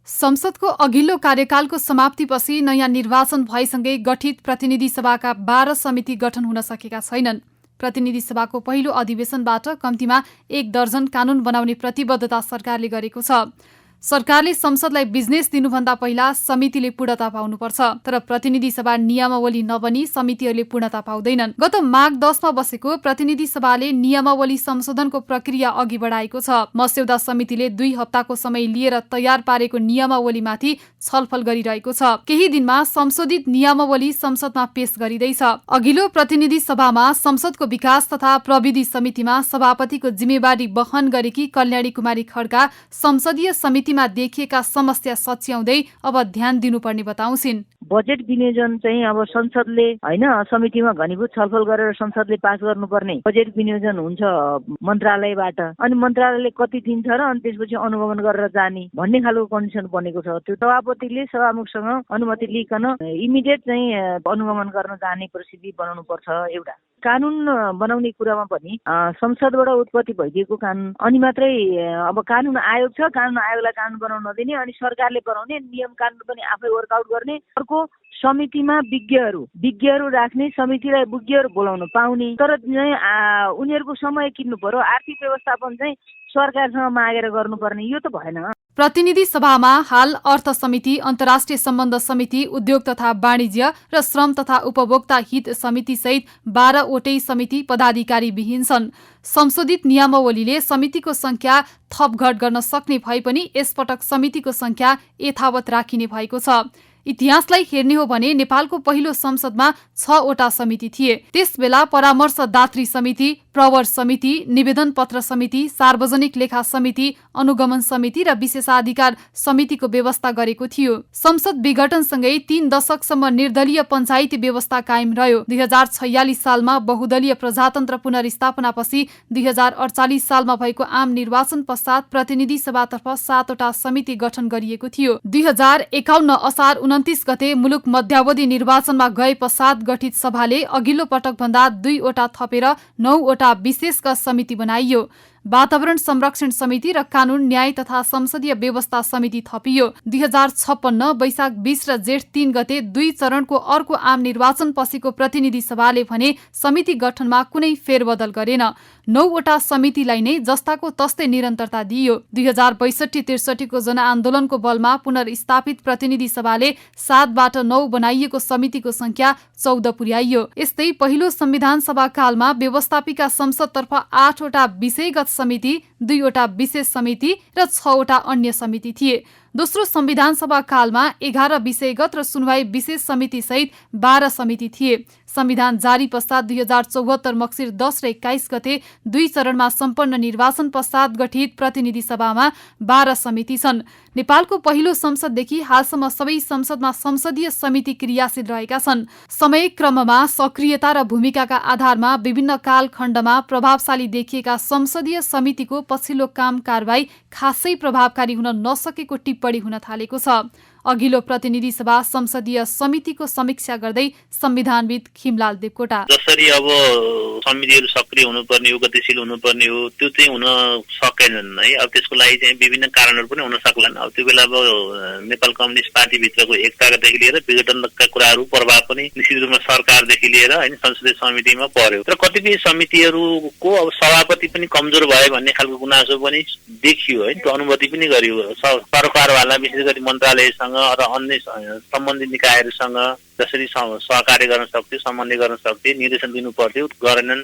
संसदको अघिल्लो कार्यकालको समाप्तिपछि नयाँ निर्वाचन भएसँगै गठित प्रतिनिधि सभाका 12 समिति गठन हुन सकेका छैनन्। प्रतिनिधि सभाको पहिलो अधिवेशनबाट कम्तीमा 1 दर्जन कानून बनाउने प्रतिबद्धता सरकारले गरेको छ। सरकारले संसदलाई बिजनेस दिनुभन्दा पहिला समितिले पूर्णता पाउनुपर्छ, तर प्रतिनिधि सभा नियमावली नबनी समितिहरूले पूर्णता पाउँदैनन्। गत माघ 10 मा बसेको प्रतिनिधि सभाले नियमावली संशोधनको प्रक्रिया अघि बढाएको छ। मस्यौदा समितिले 2 हप्ताको समय लिएर तयार पारेको नियमावलीमाथि छलफल गरिरहेको छ। केही दिनमा संशोधित नियमावली संसदमा पेश गरिँदैछ। अघिल्लो प्रतिनिधि सभामा संसदको विकास तथा प्रविधि समितिमा सभापतिको जिम्मेवारी वहन गरेकी कल्याणी कुमारी खड्का संसदीय समिति देखिएका समस्या सच्याउँदै अब ध्यान दिनुपर्ने बताउँछिन्। बजेट विनियोजन चाहिँ अब संसदले हैन समितिमा घनीभूत छलफल गरेर संसदले पास गर्नुपर्ने बजेट विनियोजन हुन्छ मन्त्रालयबाट, अनि मन्त्रालयले कति दिन्छ र अनि त्यसपछि अनुगमन गरेर जाने भन्ने खालको कन्डिसन बनेको छ। त्यो सभापतिले सभामुखसँग अनुमति लिइकन इमिडिएट चाहिँ अनुगमन गर्न जाने परिस्थिति बनाउनु पर्छ। एउटा कानून बनाउने कुरामा पनि संसदबाट उत्पत्ति भइदिएको कानून अनि मात्रै अब कानून आयोग छ, कानून आयोगलाई कानून बनाउन नदिने, अनि सरकारले बनाउने नियम कानून पनि आफै वर्कआउट गर्ने, अर्को समितिमा विज्ञहरू राख्ने, समितिलाई विज्ञहरू बोलाउन पाउने, तर उनीहरूको समय किन्नु पर्यो। आर्थिक व्यवस्थापन चाहिँ सरकारसँग मागेर गर्नुपर्ने, यो त भएन। प्रतिनिधि सभामा हाल अर्थ समिति, अन्तर्राष्ट्रिय सम्बन्ध समिति, उद्योग तथा वाणिज्य र श्रम तथा उपभोक्ता हित समिति सहित 12 वटै समिति पदाधिकारी विहीन छन्। संशोधित नियमावलीले समितिको संख्या थपघट गर्न सक्ने भए पनि यसपटक समितिको संख्या यथावत राखिने भएको छ। इतिहासलाई हेर्ने हो भने नेपालको पहिलो संसदमा 6 वटा समिति थिए। त्यसबेला परामर्शदात्री समिति, प्रवर समिति, निवेदन पत्र समिति, सार्वजनिक लेखा समिति, अनुगमन समिति र विशेषाधिकार समितिको व्यवस्था गरेको थियो। संसद विघटनसँगै 3 दशकसम्म निर्दलीय पञ्चायती व्यवस्था कायम रह्यो। 2046 सालमा बहुदलीय प्रजातन्त्र पुनर्स्थापनापछि 2048 सालमा भएको आम निर्वाचन पश्चात प्रतिनिधि सभातर्फ 7 वटा समिति गठन गरिएको थियो। 2051 असार 29 गते मुलुक मध्यावधि निर्वाचनमा गए पश्चात गठित सभाले अघिल्लो पटक भन्दा 2 वटा थपेर 9 वटा विशेषका समिति बनाइयो। वातावरण संरक्षण समिति र कानून न्याय तथा संसदीय व्यवस्था समिति थपियो। 2056 वैशाख 20 र जेठ 3 गते 2 चरणको अर्को आम निर्वाचन पछिको प्रतिनिधि सभाले भने समिति गठनमा कुनै फेरबदल गरेन। 9 वटा समितिलाई नै जस्ताको तस्तै निरन्तरता दिइयो। 2062-63 को जनआन्दोलनको बलमा पुनर्स्थापित प्रतिनिधि सभाले 7 बाट 9 बनाइएको समितिको संख्या 14 पुर्याइयो। यस्तै पहिलो संविधान सभा कालमा व्यवस्थापिका संसदतर्फ 8 वटा विषयगत समिति, 2 वटा विशेष समिति र 6 वटा अन्य समिति थिए। दोस्रो संविधान सभा कालमा 11 विषयगत र सुनवाई विशेष समिति सहित 12 समिति थिए। संविधान जारी पश्चात 2074 मक्सिर 10 र 21 गते 2 चरणमा सम्पन्न निर्वाचन पश्चात गठित प्रतिनिधि सभामा 12 समिति छन्। नेपालको पहिलो संसददेखि हालसम्म सबै संसदमा संसदीय समिति क्रियाशील रहेका छन्। समय क्रममा सक्रियता र भूमिकाका आधारमा विभिन्न कालखण्डमा प्रभावशाली देखिएका संसदीय समितिको पछिल्लो काम कारबाही खासै प्रभावकारी हुन नसकेको टिप्पणी हुन थालेको छ। अघिल्लो प्रतिनिधि सभा संसदीय समितिको समीक्षा गर्दै संविधानविद खिमलाल देवकोटा, जसरी अब समितिहरू सक्रिय हुनुपर्ने हो, गतिशील हुनुपर्ने हो, त्यो चाहिँ हुन सकेनन् है। अब त्यसको लागि चाहिँ विभिन्न कारणहरू पनि हुन सक्लान्। अब त्यो बेला अब नेपाल कम्युनिस्ट पार्टी भित्रको एकतादेखि लिएर विघटनका कुराहरू प्रभाव पनि निश्चित रूपमा सरकारदेखि लिएर हैन संसदीय समितिमा पर्यो। तर कतिपय समितिहरूको अब सभापति पनि कमजोर भयो भन्ने खालको गुनासो पनि देखियो है। त्यो अनुभूति पनि गरियो सरकारवाला, विशेष गरी मन्त्रालयसँग र अन्य सम्बन्धित निकायहरूसँग जसरी सहकार्य गर्न सक्थ्यो, समन्वय गर्न सक्थे, निर्देशन दिनु पर्थ्यो, गरेनन्।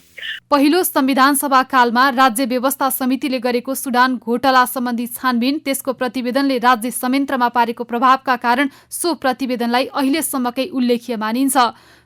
पहिलो संविधान सभा कालमा राज्य व्यवस्था समितिले गरेको सुडान घोटाला सम्बन्धी छानबिन, त्यसको प्रतिवेदनले राज्य संयन्त्रमा पारेको प्रभावका कारण सो प्रतिवेदनलाई अहिलेसम्मकै उल्लेख्य मानिन्छ।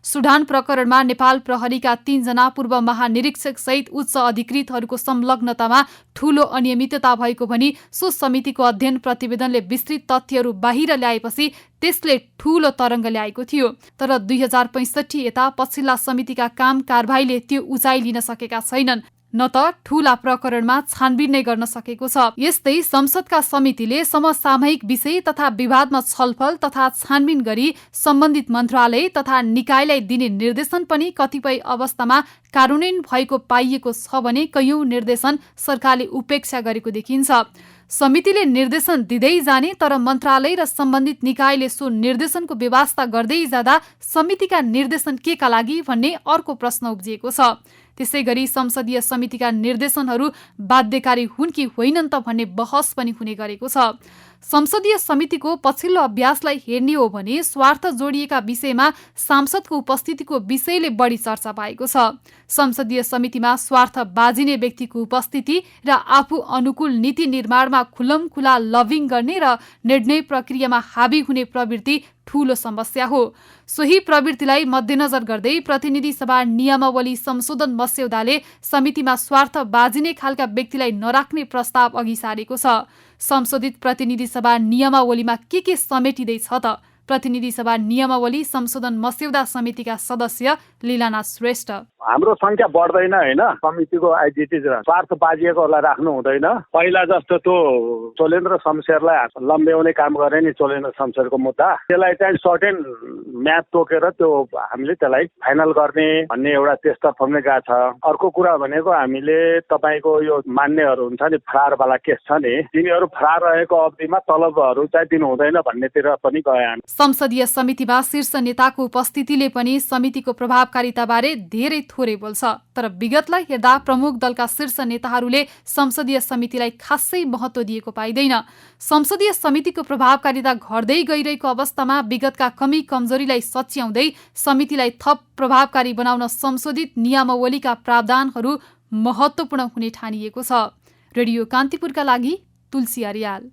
सुडान प्रकरणमा नेपाल प्रहरीका 3 जना पूर्व महानिरीक्षक सहित उच्च अधिकृतहरूको संलग्नतामा ठूलो अनियमितता भएको भनी सो समितिको अध्ययन प्रतिवेदनले विस्तृत तथ्यहरू बाहिर ल्याएपछि त्यसले ठूलो तरङ्ग ल्याएको थियो। तर 2065 यता पछिल्ला समितिका काम कारबाहीले त्यो उचाइ लिन सकेका छैनन्, न त ठूला प्रकरणमा छानबिन नै गर्न सकेको छ। यस्तै संसदका समितिले समसामयिक विषय तथा विवादमा छलफल तथा छानबिन गरी सम्बन्धित मन्त्रालय तथा निकायलाई दिने निर्देशन पनि कतिपय अवस्थामा कार्यान्वयन भएको पाइएको छ भने कैयौं निर्देशन सरकारले उपेक्षा गरेको देखिन्छ। समितिले निर्देशन दिँदै जाने तर मन्त्रालय र सम्बन्धित निकायले सो निर्देशनको व्यवस्था गर्दै जाँदा समितिका निर्देशन केका लागि भन्ने अर्को प्रश्न उब्जिएको छ। त्यसै गरी संसदीय समितिका निर्देशनहरू बाध्यकारी हुन् कि होइनन् त भन्ने बहस पनि हुने गरेको छ। संसदीय समितिको पछिल्लो अभ्यासलाई हेर्ने हो भने स्वार्थ जोडिएका विषयमा सांसदको उपस्थितिको विषयले बढी चर्चा पाएको छ। संसदीय समितिमा स्वार्थ बाजिने व्यक्तिको उपस्थिति र आफू अनुकूल नीति निर्माणमा खुलमखुला लभिङ गर्ने र निर्णय प्रक्रियामा हावी हुने प्रवृत्ति ठूलो समस्या हो। सोही प्रवृत्तिलाई मध्यनजर गर्दै प्रतिनिधि सभा नियमावली संशोधन मस्यौदाले समितिमा स्वार्थ बाजिने खालका व्यक्तिलाई नराख्ने प्रस्ताव अघि सारेको छ। संशोधित प्रतिनिधि सभा नियमावलीमा के समेटिँदैछ त? प्रतिनिधि सभा नियमावली संशोधन मस्यौदा समितिका सदस्य लीलानाथ श्रेष्ठ। हाम्रो संख्या बढ्दैन होइन, समितिको आइडेन्टिटी स्वार्थ बाजिएकोहरूलाई राख्नु हुँदैन। पहिला जस्तो त्यो चोलेन्द्र शमशेरलाई लम्ब्याउने काम गरे नि, चोलेन्द्र शमशेरको मुद्दा, त्यसलाई चाहिँ सर्टेन म्याद तोकेर त्यो हामीले त्यसलाई फाइनल गर्ने भन्ने एउटा त्यसतर्फ पनि गएको छ। अर्को कुरा भनेको हामीले तपाईँको यो मान्नेहरू हुन्छ नि, फरारवाला केस छ नि, तिनीहरू फरार रहेको अवधिमा तलबहरू चाहिँ दिनु हुँदैन भन्नेतिर पनि गए। संसदीय समितिमा शीर्ष नेताको उपस्थितिले पनि समितिको प्रभावकारिताबारे धेरै थोरै बोल्छ। तर विगतलाई हेर्दा प्रमुख दलका शीर्ष नेताहरूले संसदीय समितिलाई खासै महत्त्व दिएको पाइँदैन। संसदीय समितिको प्रभावकारिता घट्दै गइरहेको अवस्थामा विगतका कमी कमजोरीलाई सच्याउँदै समितिलाई थप प्रभावकारी बनाउन संशोधित नियमावलीका प्रावधानहरू महत्त्वपूर्ण हुने ठानिएको छ। रेडियो कान्तिपुरका लागि तुलसी अर्याल।